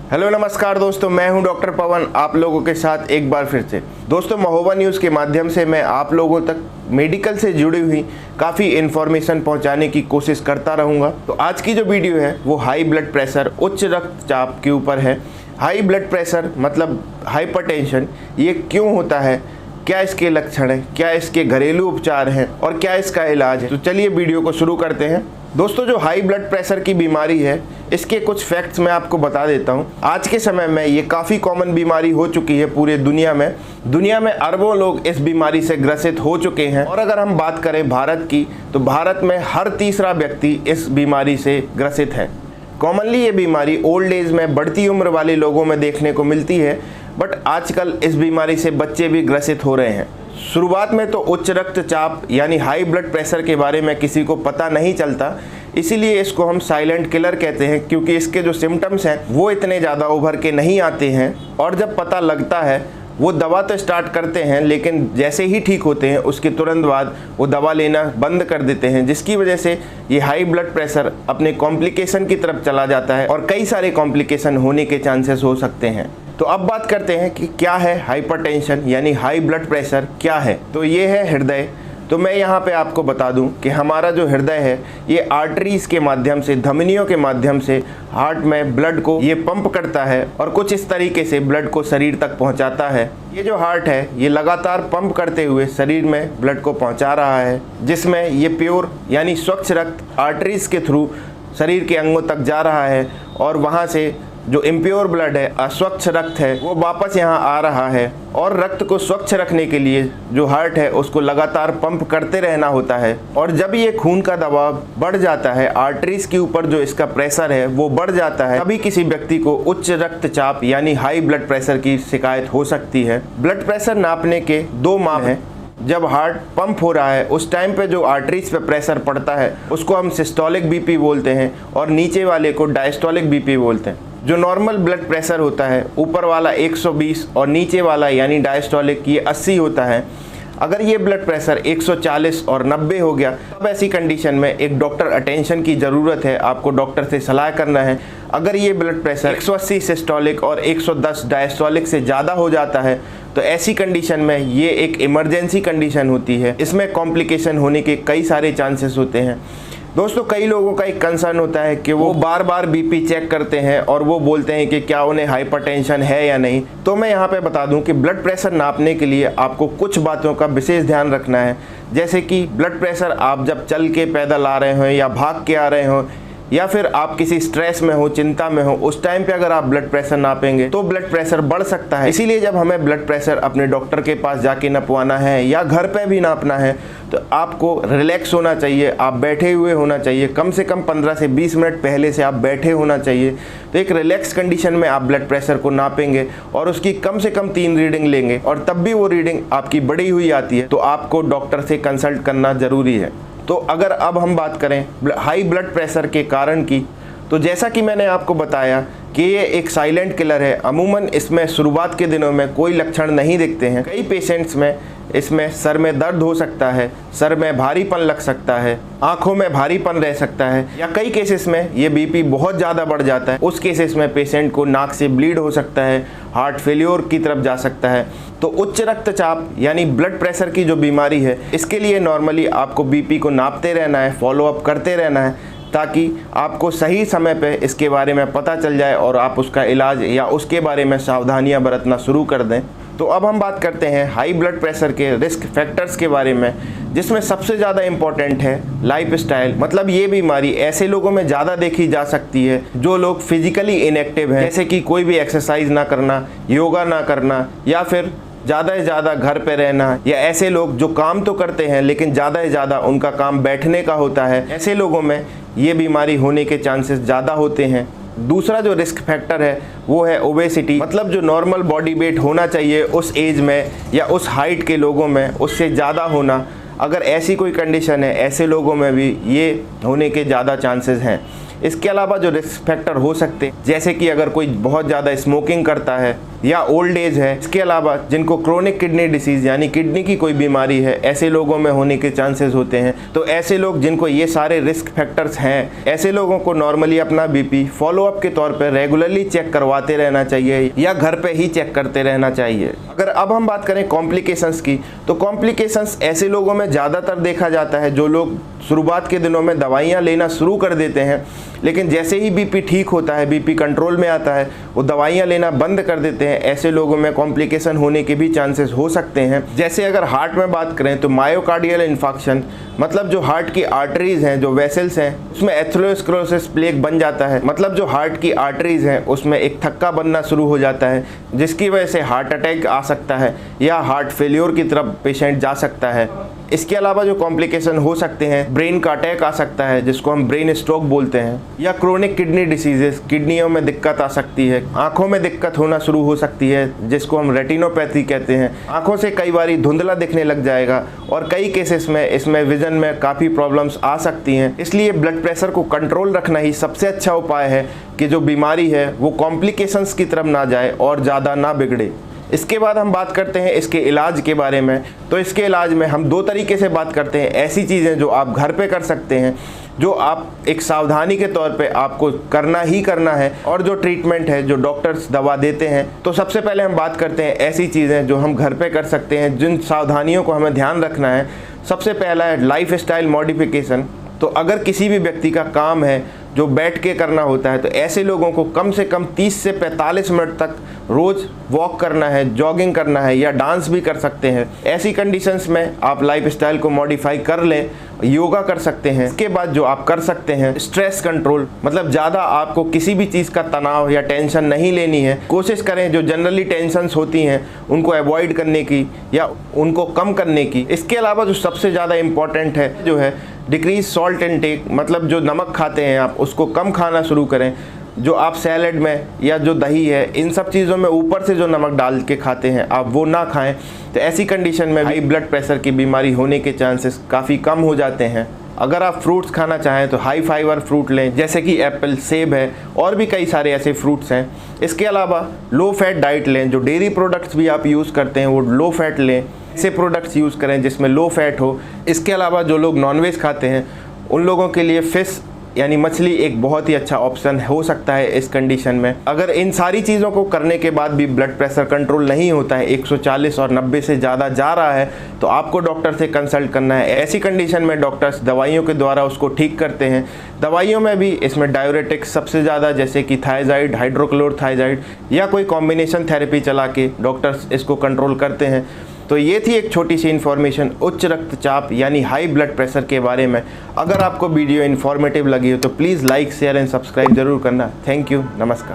Hello नमस्कार दोस्तों, मैं हूं डॉक्टर पवन आप लोगों के साथ एक बार फिर से। दोस्तों, महोबा न्यूज़ के माध्यम से मैं आप लोगों तक मेडिकल से जुड़ी हुई काफ़ी इन्फॉर्मेशन पहुंचाने की कोशिश करता रहूंगा। तो आज की जो वीडियो है वो हाई ब्लड प्रेशर, उच्च रक्तचाप के ऊपर है। हाई ब्लड प्रेशर मतलब हाइपरटेंशन, ये क्यों होता है, क्या इसके लक्षण हैं, क्या इसके घरेलू उपचार हैं और क्या इसका इलाज है। तो चलिए वीडियो को शुरू करते हैं। दोस्तों, जो हाई ब्लड प्रेशर की बीमारी है इसके कुछ फैक्ट्स मैं आपको बता देता हूं। आज के समय में ये काफ़ी कॉमन बीमारी हो चुकी है पूरे दुनिया में अरबों लोग इस बीमारी से ग्रसित हो चुके हैं। और अगर हम बात करें भारत की, तो भारत में हर तीसरा व्यक्ति इस बीमारी से ग्रसित है। कॉमनली ये बीमारी ओल्ड एज में, बढ़ती उम्र वाले लोगों में देखने को मिलती है, बट आजकल इस बीमारी से बच्चे भी ग्रसित हो रहे हैं। शुरुआत में तो उच्च रक्तचाप यानी हाई ब्लड प्रेशर के बारे में किसी को पता नहीं चलता, इसीलिए इसको हम साइलेंट किलर कहते हैं, क्योंकि इसके जो सिम्टम्स हैं वो इतने ज़्यादा उभर के नहीं आते हैं। और जब पता लगता है वो दवा तो स्टार्ट करते हैं, लेकिन जैसे ही ठीक होते हैं उसके तुरंत बाद वो दवा लेना बंद कर देते हैं, जिसकी वजह से ये हाई ब्लड प्रेशर अपने कॉम्प्लिकेशन की तरफ चला जाता है और कई सारे कॉम्प्लिकेशन होने के चांसेस हो सकते हैं। तो अब बात करते हैं कि क्या है हाइपरटेंशन यानी हाई ब्लड प्रेशर क्या है। तो ये है हृदय। तो मैं यहाँ पे आपको बता दूं कि हमारा जो हृदय है ये आर्टरीज के माध्यम से, धमनियों के माध्यम से हार्ट में ब्लड को ये पंप करता है और कुछ इस तरीके से ब्लड को शरीर तक पहुँचाता है। ये जो हार्ट है ये लगातार पंप करते हुए शरीर में ब्लड को पहुँचा रहा है, जिसमें ये प्योर यानी स्वच्छ रक्त आर्टरीज के थ्रू शरीर के अंगों तक जा रहा है और वहाँ से जो इम्प्योर ब्लड है, अस्वच्छ रक्त है, वो वापस यहाँ आ रहा है। और रक्त को स्वच्छ रखने के लिए जो हार्ट है उसको लगातार पंप करते रहना होता है। और जब ये खून का दबाव बढ़ जाता है, आर्टरीज के ऊपर जो इसका प्रेशर है वो बढ़ जाता है, तभी किसी व्यक्ति को उच्च रक्तचाप यानी हाई ब्लड प्रेशर की शिकायत हो सकती है। ब्लड प्रेशर नापने के दो माप हैं। जब हार्ट पंप हो रहा है उस टाइम पे जो आर्टरीज पे प्रेशर पड़ता है उसको हम सिस्टोलिक बीपी बोलते हैं और नीचे वाले को डायस्टोलिक बीपी बोलते हैं। जो नॉर्मल ब्लड प्रेशर होता है, ऊपर वाला 120 और नीचे वाला यानी डायस्टोलिक ये 80 होता है। अगर ये ब्लड प्रेशर 140 और 90 हो गया, तब ऐसी कंडीशन में एक डॉक्टर अटेंशन की ज़रूरत है, आपको डॉक्टर से सलाह करना है। अगर ये ब्लड प्रेशर 180 सिस्टोलिक और 110 डायस्टोलिक से ज़्यादा हो जाता है तो ऐसी कंडीशन में ये एक इमरजेंसी कंडीशन होती है। इसमें कॉम्प्लिकेशन होने के कई सारे चांसेस होते हैं। दोस्तों, कई लोगों का एक कंसर्न होता है कि वो बार बार बीपी चेक करते हैं और वो बोलते हैं कि क्या उन्हें हाइपरटेंशन है या नहीं। तो मैं यहाँ पे बता दूं कि ब्लड प्रेशर नापने के लिए आपको कुछ बातों का विशेष ध्यान रखना है। जैसे कि ब्लड प्रेशर आप जब चल के पैदल आ रहे हो या भाग के आ रहे हो या फिर आप किसी स्ट्रेस में हो, चिंता में हो, उस टाइम पे अगर आप ब्लड प्रेशर नापेंगे तो ब्लड प्रेशर बढ़ सकता है। इसीलिए जब हमें ब्लड प्रेशर अपने डॉक्टर के पास जाके नपवाना है या घर पे भी नापना है तो आपको रिलैक्स होना चाहिए, आप बैठे हुए होना चाहिए। कम से कम 15 से 20 मिनट पहले से आप बैठे होना चाहिए। तो एक रिलैक्स कंडीशन में आप ब्लड प्रेशर को नापेंगे और उसकी कम से कम 3 रीडिंग लेंगे और तब भी वो रीडिंग आपकी बढ़ी हुई आती है तो आपको डॉक्टर से कंसल्ट करना ज़रूरी है। तो अगर अब हम बात करें हाई ब्लड प्रेशर के कारण की, तो जैसा कि मैंने आपको बताया कि ये एक साइलेंट किलर है। अमूमन इसमें शुरुआत के दिनों में कोई लक्षण नहीं दिखते हैं। कई पेशेंट्स में इसमें सर में दर्द हो सकता है, सर में भारीपन लग सकता है, आंखों में भारीपन रह सकता है, या कई केसेस में ये बीपी बहुत ज़्यादा बढ़ जाता है। उस केसेस में पेशेंट को नाक से ब्लीड हो सकता है, हार्ट फेल्योर की तरफ जा सकता है। तो उच्च रक्तचाप यानी ब्लड प्रेशर की जो बीमारी है, इसके लिए नॉर्मली आपको बीपी को नापते रहना है, फॉलोअप करते रहना है, ताकि आपको सही समय पे इसके बारे में पता चल जाए और आप उसका इलाज या उसके बारे में सावधानियां बरतना शुरू कर दें। तो अब हम बात करते हैं हाई ब्लड प्रेशर के रिस्क फैक्टर्स के बारे में, जिसमें सबसे ज़्यादा इम्पॉर्टेंट है लाइफस्टाइल। मतलब ये बीमारी ऐसे लोगों में ज़्यादा देखी जा सकती है जो लोग फिजिकली इनएक्टिव हैं, जैसे कि कोई भी एक्सरसाइज ना करना, योगा ना करना, या फिर ज़्यादा से ज़्यादा घर पे रहना, या ऐसे लोग जो काम तो करते हैं लेकिन ज़्यादा से ज़्यादा उनका काम बैठने का होता है। ऐसे लोगों में ये बीमारी होने के चांसेस ज़्यादा होते हैं। दूसरा जो रिस्क फैक्टर है वो है ओबेसिटी। मतलब जो नॉर्मल बॉडी वेट होना चाहिए उस एज में या उस हाइट के लोगों में, उससे ज़्यादा होना। अगर ऐसी कोई कंडीशन है, ऐसे लोगों में भी ये होने के ज़्यादा चांसेस हैं। इसके अलावा जो रिस्क फैक्टर हो सकते हैं, जैसे कि अगर कोई बहुत ज़्यादा स्मोकिंग करता है या ओल्ड एज है। इसके अलावा जिनको क्रोनिक किडनी डिसीज यानी किडनी की कोई बीमारी है, ऐसे लोगों में होने के चांसेस होते हैं। तो ऐसे लोग जिनको ये सारे रिस्क फैक्टर्स हैं, ऐसे लोगों को नॉर्मली अपना बीपी फॉलोअप के तौर पर रेगुलरली चेक करवाते रहना चाहिए या घर पे ही चेक करते रहना चाहिए। अगर अब हम बात करें कॉम्प्लिकेशंस की, तो कॉम्प्लिकेशंस ऐसे लोगों में ज़्यादातर देखा जाता है जो लोग शुरुआत के दिनों में दवाइयाँ लेना शुरू कर देते हैं, लेकिन जैसे ही बीपी ठीक होता है, बीपी कंट्रोल में आता है, वो दवाइयाँ लेना बंद कर देते हैं। ऐसे लोगों में कॉम्प्लिकेशन होने के भी चांसेस हो सकते हैं। जैसे अगर हार्ट में बात करें तो मायोकार्डियल इन्फाक्शन, मतलब जो हार्ट की आर्टरीज हैं, जो वेसल्स हैं, उसमें एथेरोस्क्लेरोसिस प्लेग बन जाता है। मतलब जो हार्ट की आर्टरीज हैं उसमें एक थक्का बनना शुरू हो जाता है, जिसकी वजह से हार्ट अटैक आ सकता है या हार्ट फेल्योर की तरफ पेशेंट जा सकता है। इसके अलावा जो कॉम्प्लिकेशन हो सकते हैं, ब्रेन का अटैक आ सकता है जिसको हम ब्रेन स्ट्रोक बोलते हैं, या क्रोनिक किडनी डिसीजेस, किडनियों में दिक्कत आ सकती है, आंखों में दिक्कत होना शुरू हो सकती है जिसको हम रेटिनोपैथी कहते हैं। आंखों से कई बार धुंधला दिखने लग जाएगा और कई केसेस में इसमें विजन में काफ़ी प्रॉब्लम्स आ सकती हैं। इसलिए ब्लड प्रेशर को कंट्रोल रखना ही सबसे अच्छा उपाय है कि जो बीमारी है वो कॉम्प्लिकेशंस की तरफ ना जाए और ज़्यादा ना बिगड़े। इसके बाद हम बात करते हैं इसके इलाज के बारे में। तो इसके इलाज में हम दो तरीके से बात करते हैं। ऐसी चीज़ें जो आप घर पे कर सकते हैं, जो आप एक सावधानी के तौर पे आपको करना ही करना है, और जो ट्रीटमेंट है जो डॉक्टर्स दवा देते हैं। तो सबसे पहले हम बात करते हैं ऐसी चीज़ें जो हम घर पे कर सकते हैं, जिन सावधानियों को हमें ध्यान रखना है। सबसे पहला है लाइफ स्टाइल मॉडिफिकेशन। तो अगर किसी भी व्यक्ति का काम है जो बैठ के करना होता है, तो ऐसे लोगों को कम से कम 30 से 45 मिनट तक रोज़ वॉक करना है, जॉगिंग करना है या डांस भी कर सकते हैं। ऐसी कंडीशंस में आप लाइफस्टाइल को मॉडिफाई कर लें, योगा कर सकते हैं। इसके बाद जो आप कर सकते हैं स्ट्रेस कंट्रोल, मतलब ज़्यादा आपको किसी भी चीज़ का तनाव या टेंशन नहीं लेनी है। कोशिश करें जो जनरली टेंशन्स होती हैं उनको अवॉइड करने की या उनको कम करने की। इसके अलावा जो सबसे ज़्यादा इम्पॉर्टेंट है जो है डिक्रीज सॉल्ट इनटेक, मतलब जो नमक खाते हैं आप उसको कम खाना शुरू करें। जो आप सैलड में या जो दही है, इन सब चीज़ों में ऊपर से जो नमक डाल के खाते हैं आप वो ना खाएं। तो ऐसी कंडीशन में हाई ब्लड प्रेशर की बीमारी होने के चांसेस काफ़ी कम हो जाते हैं। अगर आप फ्रूट्स खाना चाहें तो हाई फाइबर फ्रूट लें, जैसे कि एप्पल, सेब है, और भी कई सारे ऐसे फ्रूट्स हैं। इसके अलावा लो फैट डाइट लें। जो डेयरी प्रोडक्ट्स भी आप यूज़ करते हैं वो लो फैट लें, ऐसे प्रोडक्ट्स यूज़ करें जिसमें लो फैट हो। इसके अलावा जो लोग नॉनवेज खाते हैं उन लोगों के लिए फ़िश यानी मछली एक बहुत ही अच्छा ऑप्शन हो सकता है इस कंडीशन में। अगर इन सारी चीज़ों को करने के बाद भी ब्लड प्रेशर कंट्रोल नहीं होता है, 140 और 90 से ज़्यादा जा रहा है, तो आपको डॉक्टर से कंसल्ट करना है। ऐसी कंडीशन में डॉक्टर्स दवाइयों के द्वारा उसको ठीक करते हैं। दवाइयों में भी इसमें डायूरेटिक्स सबसे ज़्यादा, जैसे कि थायजाइड, हाइड्रोक्लोरोथायजाइड या कोई कॉम्बिनेशन थेरेपी चला के डॉक्टर्स इसको कंट्रोल करते हैं। तो ये थी एक छोटी सी इन्फॉर्मेशन उच्च रक्तचाप यानी हाई ब्लड प्रेशर के बारे में। अगर आपको वीडियो इन्फॉर्मेटिव लगी हो तो please like, share and subscribe जरूर करना। थैंक यू, नमस्कार।